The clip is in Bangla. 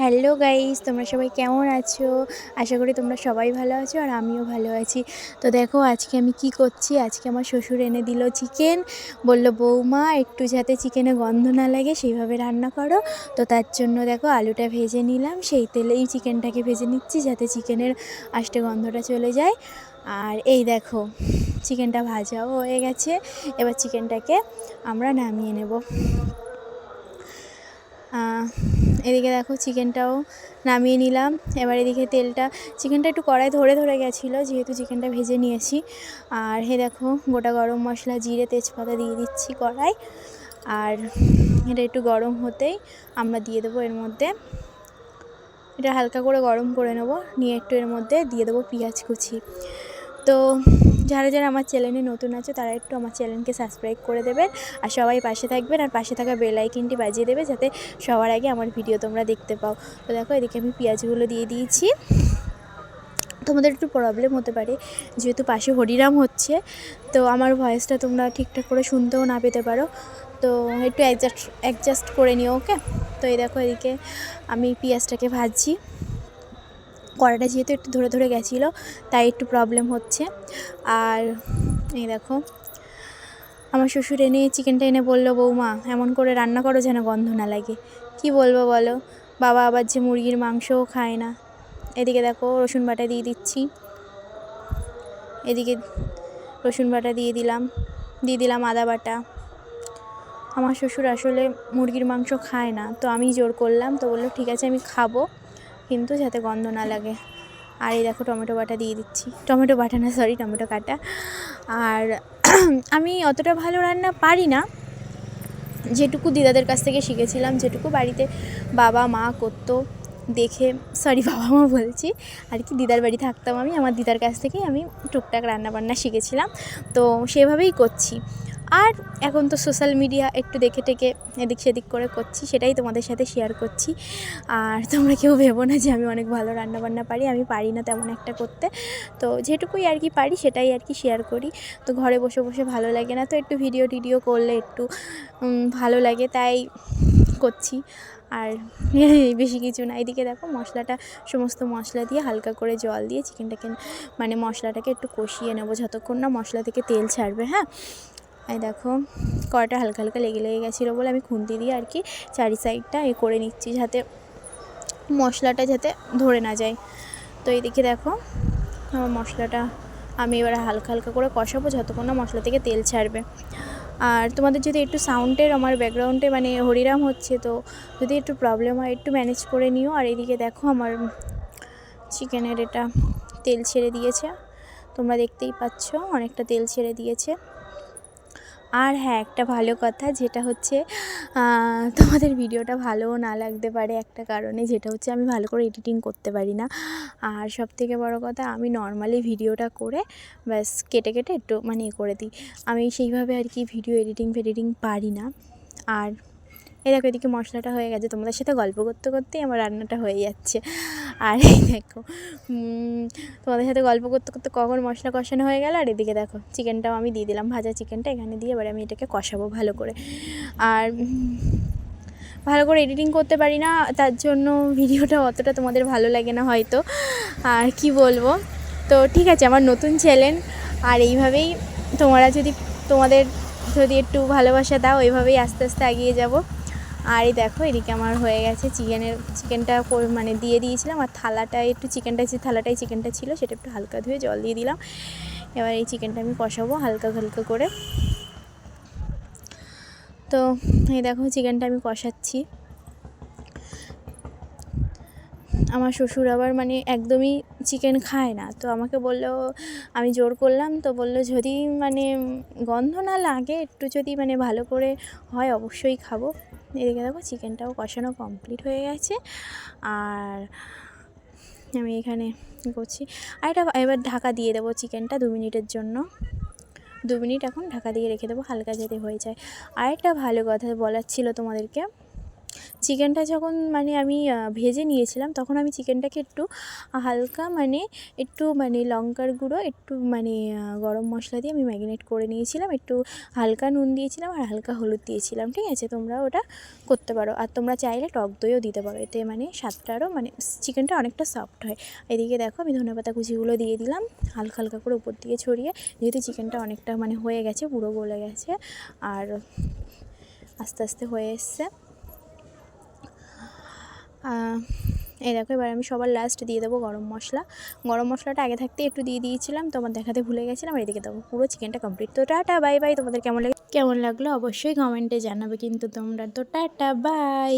হ্যালো গাইস, তোমরা সবাই কেমন আছো? আশা করি তোমরা সবাই ভালো আছো আর আমিও ভালো আছি। তো দেখো আজকে আমি কি করছি, আজকে আমার শ্বশুর এনে দিল চিকেন। বলল বৌমা একটু যাতে চিকেনে গন্ধ না লাগে সেইভাবে রান্না করো। তো তার জন্য দেখো আলুটা ভেজে নিলাম, সেই তেলেই চিকেনটাকে ভেজে নিচ্ছি যাতে চিকেনের আষ্টে গন্ধটা চলে যায়। আর এই দেখো চিকেনটা ভাজাও হয়ে গেছে, এবার চিকেনটাকে আমরা নামিয়ে নেব। এদিকে দেখো চিকেনটাও নামিয়ে নিলাম। এবার এদিকে চিকেনটা একটু কড়াই ধরে ধরে গেছিলো যেহেতু চিকেনটা ভেজে নিয়েছি। আর দেখো গোটা গরম মশলা, জিরে, তেজপাতা দিয়ে দিচ্ছি কড়াই। আর এটা একটু গরম হতেই আমরা দিয়ে দেবো এর মধ্যে, এটা হালকা করে গরম করে নেব, নিয়ে একটু এর মধ্যে দিয়ে দেবো পেঁয়াজ কুচি। তো যারা যারা আমার চ্যানেলে নতুন আছে তারা একটু আমার চ্যানেলকে সাবস্ক্রাইব করে দেবেন আর সবাই পাশে থাকবেন আর পাশে থাকা বেল আইকনটি বাজিয়ে দেবে যাতে সবার আগে আমার ভিডিও তোমরা দেখতে পাও। তো দেখো এদিকে আমি পেঁয়াজগুলো দিয়ে দিয়েছি। তোমাদের একটু প্রবলেম হতে পারে যেহেতু পাশে হরিরাম হচ্ছে, তো আমার ভয়েসটা তোমরা ঠিকঠাক করে শুনতেও না পেতে পারো, তো একটু অ্যাডজাস্ট করে নিও, ওকে। তো এই দেখো এদিকে আমি পেঁয়াজটাকে ভাজছি। কড়াটা যেহেতু একটু ধরে ধরে গেছিলো তাই একটু প্রবলেম হচ্ছে। আর এই দেখো আমার শ্বশুর চিকেনটা এনে বললো বৌমা এমন করে রান্না করো যেন গন্ধ না লাগে। কি বলবো বলো, বাবা আবার যে মুরগির মাংসও খায় না। এদিকে দেখো রসুন বাটা দিয়ে দিচ্ছি, এদিকে রসুন বাটা দিয়ে দিলাম আদা বাটা। আমার শ্বশুর আসলে মুরগির মাংস খায় না, তো আমি জোর করলাম, তো বললো ঠিক আছে আমি খাবো কিন্তু যাতে গন্ধ না লাগে। আর এই দেখো টমেটো বাটা দিয়ে দিচ্ছি, টমেটো বাটা না সরি টমেটো কাটা। আর আমি অতটা ভালো রান্না পারি না, যেটুকু দিদাদের কাছ থেকে শিখেছিলাম, যেটুকু বাড়িতে বাবা মা করতো দেখে, সরি বাবা মা বলছি আর কি, দিদার বাড়ি থাকতাম আমি, আমার দিদার কাছ থেকেই আমি টুকটাক রান্নাবান্না শিখেছিলাম, তো সেভাবেই করছি। আর এখন তো সোশ্যাল মিডিয়া একটু দেখে টেকে এদিক সেদিক করে করছি, সেটাই তোমাদের সাথে শেয়ার করছি। আর তোমরা কেউ ভেবো না যে আমি অনেক ভালো রান্নাবান্না পারি, আমি পারি না তেমন একটা করতে, তো যেটুকুই আর কি পারি সেটাই আর কি শেয়ার করি। তো ঘরে বসে বসে ভালো লাগে না, তো একটু ভিডিও করলে একটু ভালো লাগে তাই করছি। আর বেশি কিছু না। এদিকে দেখো সমস্ত মশলা দিয়ে হালকা করে জল দিয়ে চিকেনটাকে মানে মশলাটাকে একটু কষিয়ে নেবো যতক্ষণ না মশলা থেকে তেল ছাড়বে। হ্যাঁ, এই দেখো কড়াটা হালকা হালকা লেগে গেছিলো বলে আমি খুন্তি দিয়ে আর কি চারি সাইডটা করে নিচ্ছি যাতে মশলাটা যাতে ধরে না যায়। তো এইদিকে দেখো মশলাটা আমি এবার হালকা হালকা করে কষাবো যতক্ষণ না মশলা থেকে তেল ছাড়বে। আর তোমাদের যদি একটু সাউন্ডের আমার ব্যাকগ্রাউন্ডে মানে হরিরাম হচ্ছে, তো যদি একটু প্রবলেম হয় একটু ম্যানেজ করে নিও। আর এদিকে দেখো আমার চিকেনের এটা তেল ছেড়ে দিয়েছে, তোমরা দেখতেই পাচ্ছ অনেকটা তেল ছেড়ে দিয়েছে। আর হ্যাঁ, একটা ভালো কথা যেটা হচ্ছে তোমাদের ভিডিওটা ভালোও না লাগতে পারে একটা কারণে, যেটা হচ্ছে আমি ভালো করে এডিটিং করতে পারি না। আর সবথেকে বড় কথা আমি নর্মালি ভিডিওটা করে ব্যাস কেটে একটু মানে করে দিই, আমি সেইভাবে আর কি ভিডিও এডিটিং পারি না। আর এই দেখো এদিকে মশলাটা হয়ে গেছে, তোমাদের সাথে গল্প করতে করতেই আমার রান্নাটা হয়ে যাচ্ছে। আর এই দেখো তোমাদের সাথে গল্প করতে করতে কখন মশলা কষানো হয়ে গেল। আর এদিকে দেখো চিকেনটাও আমি দিয়ে দিলাম, ভাজা চিকেনটা এখানে দিয়ে এবার আমি এটাকে কষাবো ভালো করে। আর ভালো করে এডিটিং করতে পারি না, তার জন্য ভিডিওটা অতটা তোমাদের ভালো লাগে না হয়তো। আর কি বলবো, তো ঠিক আছে আমার নতুন চ্যানেল, আর এইভাবেই তোমাদের যদি একটু ভালোবাসা দাও এইভাবেই আস্তে আস্তে এগিয়ে যাব। আর এই দেখো এদিকে আমার হয়ে গেছে চিকেনটা মানে দিয়ে দিয়েছিলাম, আর থালাটায় একটু থালাটায় চিকেনটা ছিল সেটা একটু হালকা ধুয়ে জল দিয়ে দিলাম। এবার এই চিকেনটা আমি কষাবো হালকা করে। তো এই দেখো চিকেনটা আমি কষাচ্ছি। আমার শ্বশুর আবার মানে একদমই চিকেন খায় না, তো আমাকে বললো, আমি জোর করলাম, তো বললো যদি মানে গন্ধ না লাগে একটু যদি মানে ভালো করে হয় অবশ্যই খাবো। এদিকে দেখো চিকেনটাও কষানো কমপ্লিট হয়ে গেছে। আর আমি এখানে করছি, আর এবার ঢাকা দিয়ে দেবো চিকেনটা 2 মিনিটের জন্য। 2 মিনিট এখন ঢাকা দিয়ে রেখে দেবো হালকা যাতে হয়ে যায়। আর একটা ভালো কথা বলার ছিল তোমাদেরকে, চিকেনটা যখন মানে আমি ভেজে নিয়েছিলাম, তখন আমি চিকেনটাকে একটু হালকা মানে একটু মানে লঙ্কার গুঁড়ো, একটু মানে গরম মশলা দিয়ে আমি ম্যারিনেট করে নিয়েছিলাম, একটু হালকা নুন দিয়েছিলাম আর হালকা হলুদ দিয়েছিলাম। ঠিক আছে, তোমরা ওটা করতে পারো। আর তোমরা চাইলে টক দইও দিতে পারো, এতে মানে স্বাদটা আরও মানে চিকেনটা অনেকটা সফট হয়। এদিকে দেখো আমি ধনেপাতা কুচিগুলো দিয়ে দিলাম হালকা হালকা করে উপর দিয়ে ছড়িয়ে, যেহেতু চিকেনটা অনেকটা মানে হয়ে গেছে, পুরো গলে গেছে আর আস্তে আস্তে হয়ে এসছে। এই দেখো এবার আমি সবার লাস্ট দিয়ে দেবো গরম মশলা। গরম মশলাটা আগে থাকতে একটু দিয়ে দিয়েছিলাম, তোমার দেখাতে ভুলে গেছিলাম। আর এদিকে দেবো পুরো চিকেনটা কমপ্লিট। তো টাটা বাই বাই। তোমাদের কেমন লাগলো অবশ্যই কমেন্টে জানাবে কিন্তু তোমরা। তো টাটা বাই।